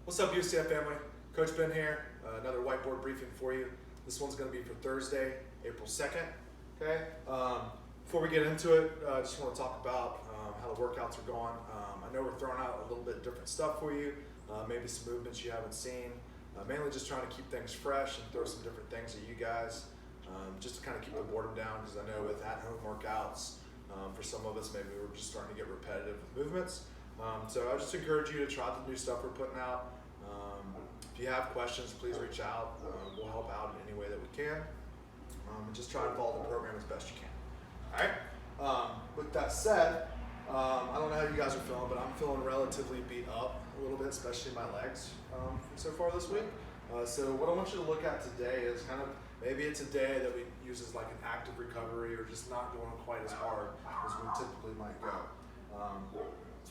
What's up, UCF family? Coach Ben here. Another whiteboard briefing for you. This one's going to be for Thursday, April 2nd. Okay. Before we get into it, I just want to talk about how the workouts are going. I know we're throwing out a little bit different stuff for you, maybe some movements you haven't seen. Mainly just trying to keep things fresh and throw some different things at you guys, just to kind of keep the boredom down, because I know with at-home workouts, for some of us, maybe we're just starting to get repetitive with movements. So I just encourage you to try the new stuff we're putting out. If you have questions, please reach out. We'll help out in any way that we can. And just try to follow the program as best you can. All right. With that said, I don't know how you guys are feeling, but I'm feeling relatively beat up a little bit, especially my legs so far this week. So what I want you to look at today is kind of, maybe it's a day that we use as like an active recovery, or just not going quite as hard as we typically might go.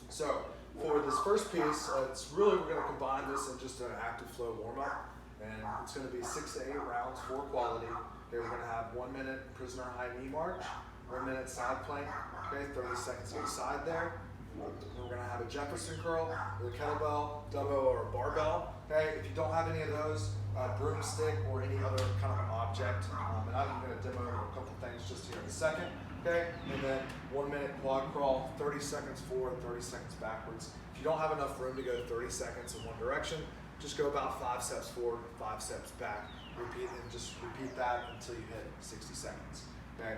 So for this first piece, it's really, we're going to combine this in just an active flow warm-up, and it's going to be 6 to 8 rounds for quality. Okay, we're going to have 1 minute prisoner high knee march, 1 minute side plank, okay, 30 seconds each side there. And we're going to have a Jefferson curl with a kettlebell, dumbbell, or a barbell. Okay, if you don't have any of those, broomstick or any other kind of object, and I'm going to demo a couple things just here in a second. Okay, and then 1 minute quad crawl, 30 seconds forward, 30 seconds backwards. If you don't have enough room to go 30 seconds in one direction, just go about 5 steps forward, 5 steps back. Repeat, and just repeat that until you hit 60 seconds. Okay.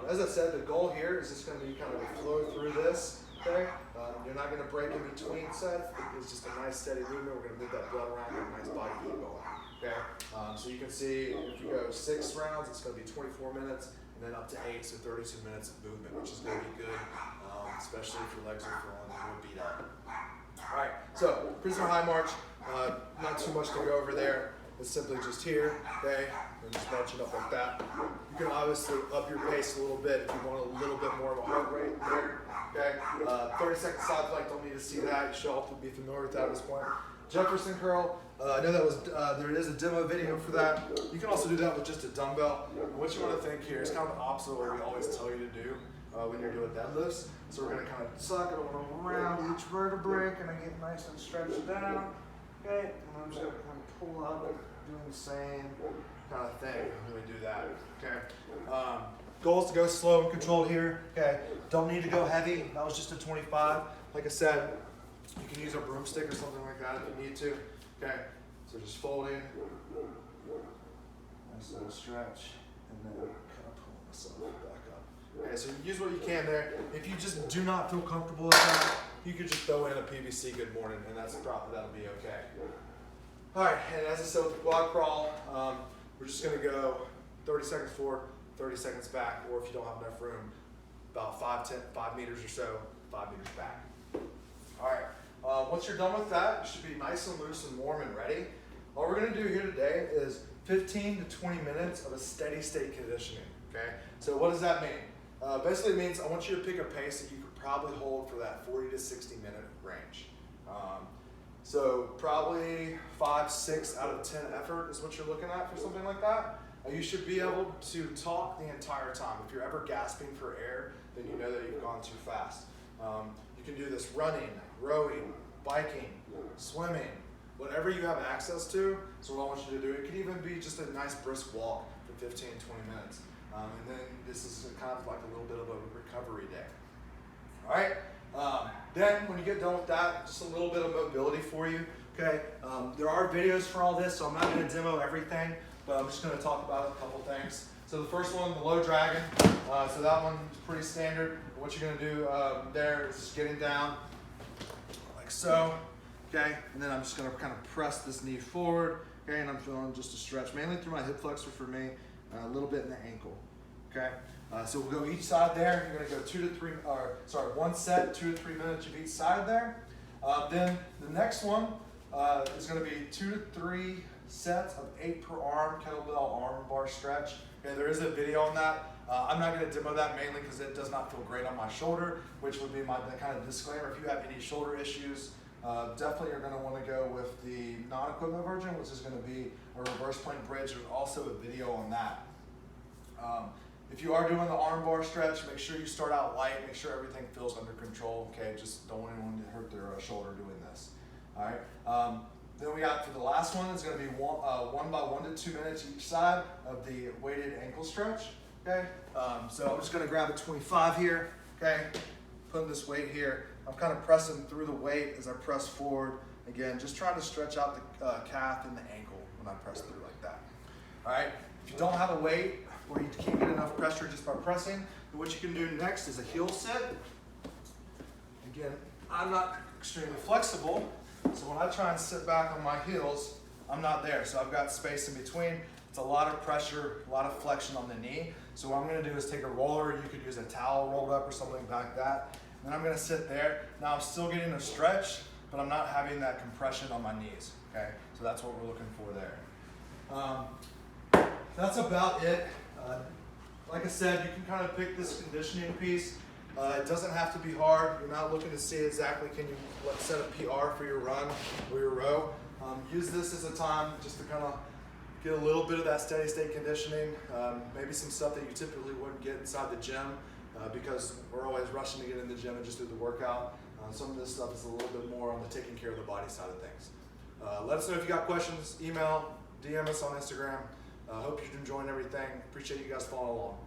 As I said, the goal here is just going to be kind of a flow through this. Okay. You're not going to break in between sets. It's just a nice steady movement. We're going to move that blood around, get a nice body heat going. Okay. So you can see if you go 6 rounds, it's going to be 24 minutes. And then up to 8, so 32 minutes of movement, which is going to be good, especially if your legs are feeling a little beat up. All right, so prisoner high march, not too much to go over there. It's simply just here, okay, and just marching up like that. You can obviously up your pace a little bit if you want a little bit more of a heart rate there, okay. 30-second side plank, don't need to see that. You should all be familiar with that at this point. Jefferson curl, I know that was there is a demo video for that. You can also do that with just a dumbbell. And what you want to think here is kind of the opposite of what we always tell you to do when you're doing deadlifts. So we're going to kind of suck it around each vertebrae, and I get nice and stretched down. Okay, and I'm just going to kind of pull up, doing the same kind of thing when we do that. Okay. Goal is to go slow and controlled here. Okay. Don't need to go heavy. That was just a 25. Like I said, you can use a broomstick or something like that if you need to. Okay, so just fold in, nice little stretch, and then kind of pull myself back up. Okay, so use what you can there. If you just do not feel comfortable with that, you could just throw in a PVC good morning, and that'll be okay. All right, and as I said with the quad crawl, we're just gonna go 30 seconds forward, 30 seconds back, or if you don't have enough room, about 5 meters or so, 5 meters back. All right. Once you're done with that, you should be nice and loose and warm and ready. All we're going to do here today is 15 to 20 minutes of a steady state conditioning. Okay. So what does that mean? Basically, it means I want you to pick a pace that you could probably hold for that 40 to 60 minute range. So probably 5, 6 out of 10 effort is what you're looking at for something like that. You should be able to talk the entire time. If you're ever gasping for air, then you know that you've gone too fast. You can do this running, rowing, biking, swimming, whatever you have access to. So what I want you to do, it could even be just a nice brisk walk for 15, 20 minutes. And then this is kind of like a little bit of a recovery day. All right, then when you get done with that, just a little bit of mobility for you. Okay, there are videos for all this, so I'm not going to demo everything, but I'm just going to talk about a couple things. So the first one, the low dragon, so that one is pretty standard. What you're going to do there is just getting down like so, okay? And then I'm just going to kind of press this knee forward, okay? And I'm feeling just a stretch, mainly through my hip flexor for me, a little bit in the ankle, okay? So we'll go each side there. You're going to go 1 set, 2 to 3 minutes of each side there. Then the next one is going to be 2 to 3 sets of 8 per arm, kettlebell arm bar stretch. Okay, there is a video on that. I'm not going to demo that mainly because it does not feel great on my shoulder, which would be my kind of disclaimer. If you have any shoulder issues, definitely you're going to want to go with the non-equipment version, which is going to be a reverse plank bridge. There's also a video on that. If you are doing the arm bar stretch, make sure you start out light, make sure everything feels under control, okay? Just don't want anyone to hurt their shoulder doing this, all right? Then we got for the last one, it's going to be 1 by 1 to 2 minutes each side of the weighted ankle stretch. Okay, so I'm just going to grab a 25 here. Okay, putting this weight here. I'm kind of pressing through the weight as I press forward. Again, just trying to stretch out the calf and the ankle when I press through like that. All right, if you don't have a weight or you can't get enough pressure just by pressing, then what you can do next is a heel sit. Again, I'm not extremely flexible, so when I try and sit back on my heels, I'm not there. So I've got space in between. It's a lot of pressure, a lot of flexion on the knee. So what I'm gonna do is take a roller, you could use a towel rolled up or something like that. And then I'm gonna sit there. Now I'm still getting a stretch, but I'm not having that compression on my knees, okay? So that's what we're looking for there. That's about it. Like I said, you can kind of pick this conditioning piece. It doesn't have to be hard. You're not looking to see exactly can you set a PR for your run or your row. Use this as a time just to kind of get a little bit of that steady state conditioning. Maybe some stuff that you typically wouldn't get inside the gym because we're always rushing to get in the gym and just do the workout. Some of this stuff is a little bit more on the taking care of the body side of things. Let us know if you got questions. Email, DM us on Instagram. Hope you're enjoying everything. Appreciate you guys following along.